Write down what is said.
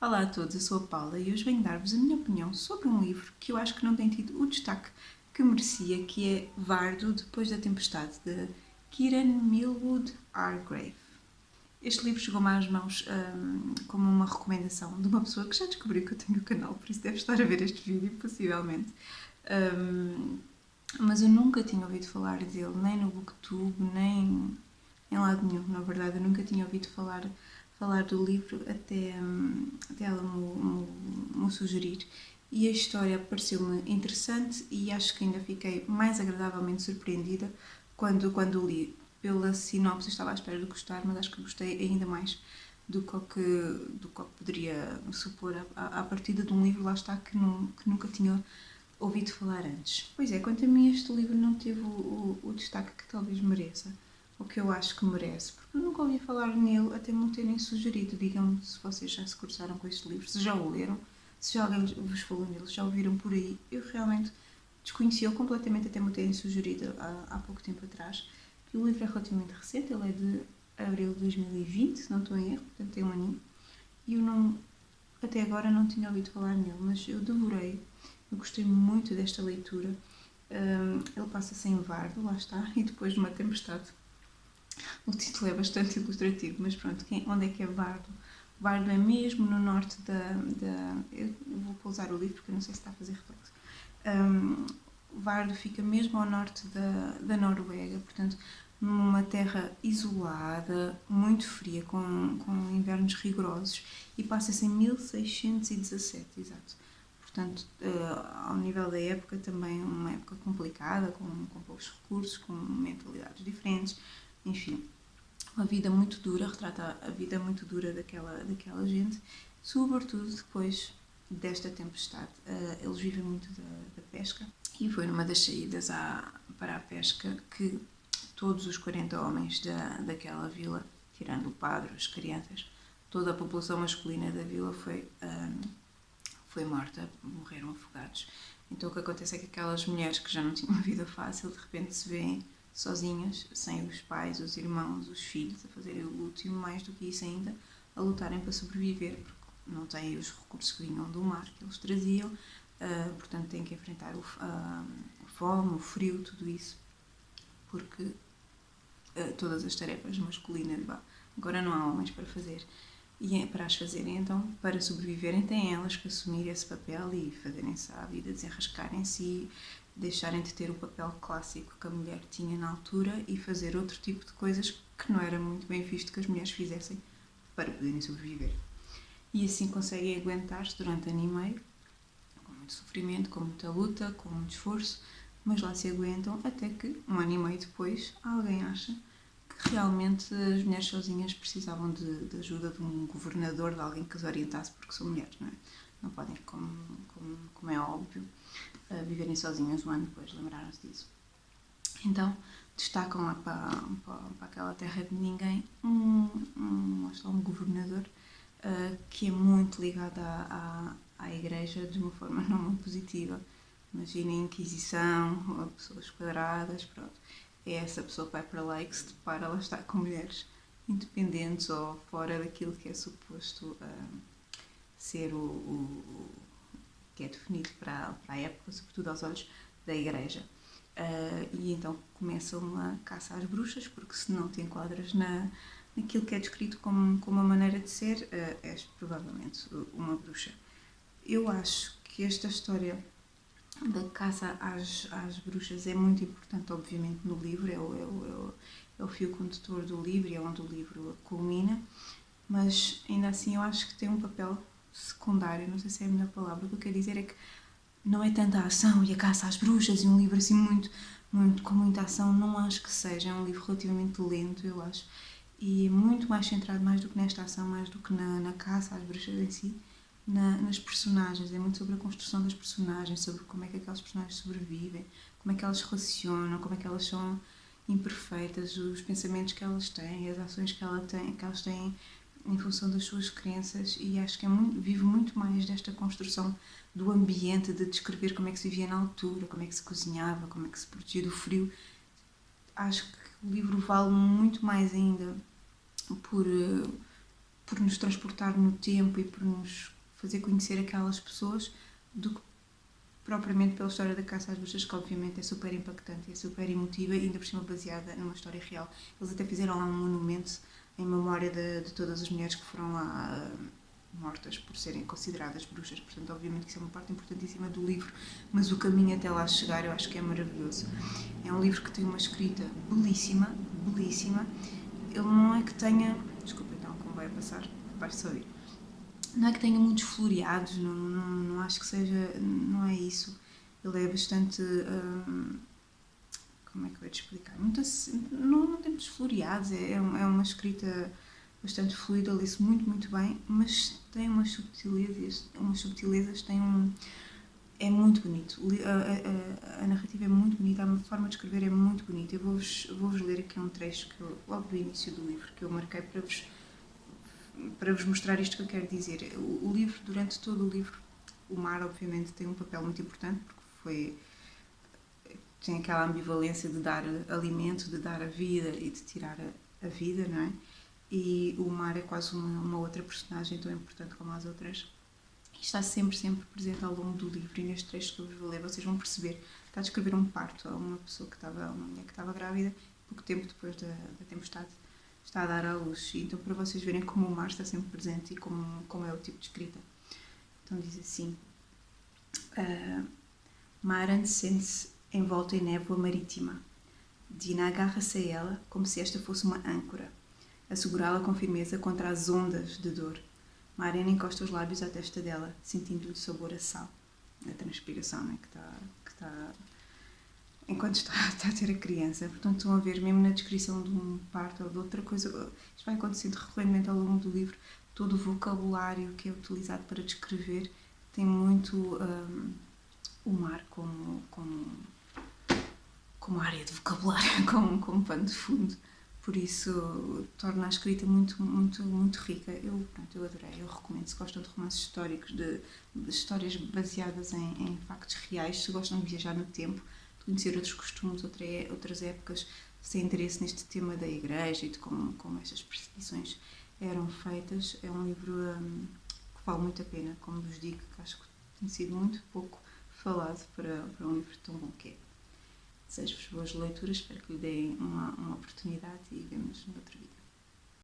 Olá a todos, eu sou a Paula e hoje venho dar-vos a minha opinião sobre um livro que eu acho que não tem tido o destaque que merecia, que é Vardo, Depois da Tempestade, de Kieran Millwood Hargrave. Este livro chegou-me às mãos como uma recomendação de uma pessoa que já descobriu que eu tenho o canal, por isso deve estar a ver este vídeo, possivelmente. Mas eu nunca tinha ouvido falar dele, nem no Booktube, nem em lado nenhum. Na verdade, eu nunca tinha ouvido falar do livro até ela me sugerir. E a história pareceu-me interessante e acho que ainda fiquei mais agradavelmente surpreendida quando li. Pela sinopse estava à espera de gostar, mas acho que gostei ainda mais do que poderia supor à partida de um livro, lá está, que nunca tinha ouvido falar antes. Pois é, quanto a mim este livro não teve o destaque que talvez mereça, ou que eu acho que merece, porque eu nunca ouvi falar nele até me terem sugerido. Digam-me se vocês já se cruzaram com este livro, se já o leram, se já alguém vos falou nele, se já o viram por aí. Eu realmente desconhecia-o completamente até me terem sugerido há pouco tempo atrás. E o livro é relativamente recente, ele é de abril de 2020, se não estou em erro, portanto tem um aninho. E eu não, até agora não tinha ouvido falar nele, mas eu devorei. Eu gostei muito desta leitura. Ele passa-se em Vardo, lá está, e depois de uma tempestade. O título é bastante ilustrativo, mas pronto, onde é que é Vardo? Vardo é mesmo no norte eu vou pousar o livro porque eu não sei se está a fazer reflexo. Vardo fica mesmo ao norte da Noruega, portanto, numa terra isolada, muito fria, com invernos rigorosos, e passa-se em 1617, exato. Portanto, ao nível da época, também uma época complicada, com poucos recursos, com mentalidades diferentes, enfim, uma vida muito dura, retrata a vida muito dura daquela gente, sobretudo depois desta tempestade. Eles vivem muito da pesca e foi numa das saídas para a pesca que todos os 40 homens daquela vila, tirando o padre, as crianças, toda a população masculina da vila foi morta, morreram afogados. Então o que acontece é que aquelas mulheres que já não tinham uma vida fácil, de repente se veem sozinhas, sem os pais, os irmãos, os filhos, a fazerem o luto e mais do que isso ainda, a lutarem para sobreviver, porque não têm os recursos que vinham do mar que eles traziam, portanto têm que enfrentar a fome, o frio, tudo isso, porque todas as tarefas masculinas, agora não há homens para fazer, e para as fazerem, então, para sobreviverem, têm elas que assumir esse papel e fazerem-se à vida, desenrascarem-se e deixarem de ter o papel clássico que a mulher tinha na altura e fazer outro tipo de coisas que não era muito bem visto que as mulheres fizessem para poderem sobreviver. E assim conseguem aguentar-se durante ano e meio, com muito sofrimento, com muita luta, com muito esforço, mas lá se aguentam até que, um ano e meio depois, alguém acha que realmente as mulheres sozinhas precisavam de ajuda de um governador, de alguém que as orientasse, porque são mulheres, não é? Não podem, como é óbvio, viverem sozinhas um ano depois, lembraram-se disso. Então, destacam lá para aquela terra de ninguém um governador que é muito ligado à igreja de uma forma não muito positiva. Imaginem a Inquisição, pessoas quadradas, pronto. É essa pessoa que vai para lá e que se depara, ela está com mulheres independentes ou fora daquilo que é suposto ser o que é definido para a época, sobretudo aos olhos da igreja. E então começa uma caça às bruxas, porque se não te enquadras naquilo que é descrito como uma maneira de ser, és provavelmente uma bruxa. Eu acho que esta história da caça às bruxas é muito importante, obviamente, no livro, é o fio condutor do livro e é onde o livro culmina, mas ainda assim eu acho que tem um papel secundário, não sei se é a melhor palavra. O que eu quero dizer é que não é tanta a ação e a caça às bruxas e um livro assim com muita ação, não acho que seja. É um livro relativamente lento, eu acho, e muito mais centrado, mais do que nesta ação, mais do que na caça às bruxas em si, nas personagens. É muito sobre a construção das personagens, sobre como é que aquelas personagens sobrevivem, como é que elas se relacionam, como é que elas são imperfeitas, os pensamentos que elas têm, as ações que elas têm em função das suas crenças, e acho que vive muito mais desta construção do ambiente, de descrever como é que se vivia na altura, como é que se cozinhava, como é que se protegia do frio. Acho que o livro vale muito mais ainda por por nos transportar no tempo e por nos fazer conhecer aquelas pessoas, do que propriamente pela história da caça às bruxas, que obviamente é super impactante, é super emotiva e ainda por cima baseada numa história real. Eles até fizeram lá um monumento em memória de todas as mulheres que foram lá mortas por serem consideradas bruxas. Portanto, obviamente que isso é uma parte importantíssima do livro, mas o caminho até lá chegar eu acho que é maravilhoso. É um livro que tem uma escrita belíssima, belíssima. Ele não é que tenha... Desculpa então, como vai a passar, vais-se ouvir. Não é que tenha muitos floreados, não acho que seja... Não é isso. Ele é bastante... como é que eu ia te explicar? Não tem muitos floreados, é uma escrita bastante fluida, lê-se muito, muito bem, mas tem umas subtilezas, tem um... É muito bonito, a narrativa é muito bonita, a forma de escrever é muito bonita. Eu vou-vos ler aqui um trecho que logo do início do livro, que eu marquei para vos mostrar isto que eu quero dizer. O livro, durante todo o livro, o mar obviamente tem um papel muito importante, porque tem aquela ambivalência de dar alimento, de dar a vida e de tirar a vida, não é? E o mar é quase uma outra personagem tão importante como as outras. E está sempre, sempre presente ao longo do livro. E neste trecho que eu vos vou ler, vocês vão perceber. Está a descrever um parto a uma mulher que estava grávida, pouco tempo depois da tempestade, está a dar à luz. E então, para vocês verem como o mar está sempre presente e como é o tipo de escrita. Então diz assim: Maren sente-se envolta em névoa marítima. Dina agarra-se a ela como se esta fosse uma âncora, a segurá-la com firmeza contra as ondas de dor. Maren encosta os lábios à testa dela, sentindo-lhe sabor a sal. A transpiração, né, que está enquanto está a ter a criança. Portanto, estão a ver, mesmo na descrição de um parto ou de outra coisa, isto vai acontecendo recorrentemente ao longo do livro, todo o vocabulário que é utilizado para descrever tem muito o mar como área de vocabulário, como pano de fundo. Por isso, torna a escrita muito, muito, muito rica. Eu adorei, eu recomendo. Se gostam de romances históricos, de histórias baseadas em factos reais, se gostam de viajar no tempo, de conhecer outros costumes, outras épocas, se têm interesse neste tema da igreja e de como estas perseguições eram feitas, é um livro que vale muito a pena, como vos digo, que acho que tem sido muito pouco falado para um livro tão bom que é. Desejo-vos boas leituras, espero que lhe deem uma oportunidade e vemos no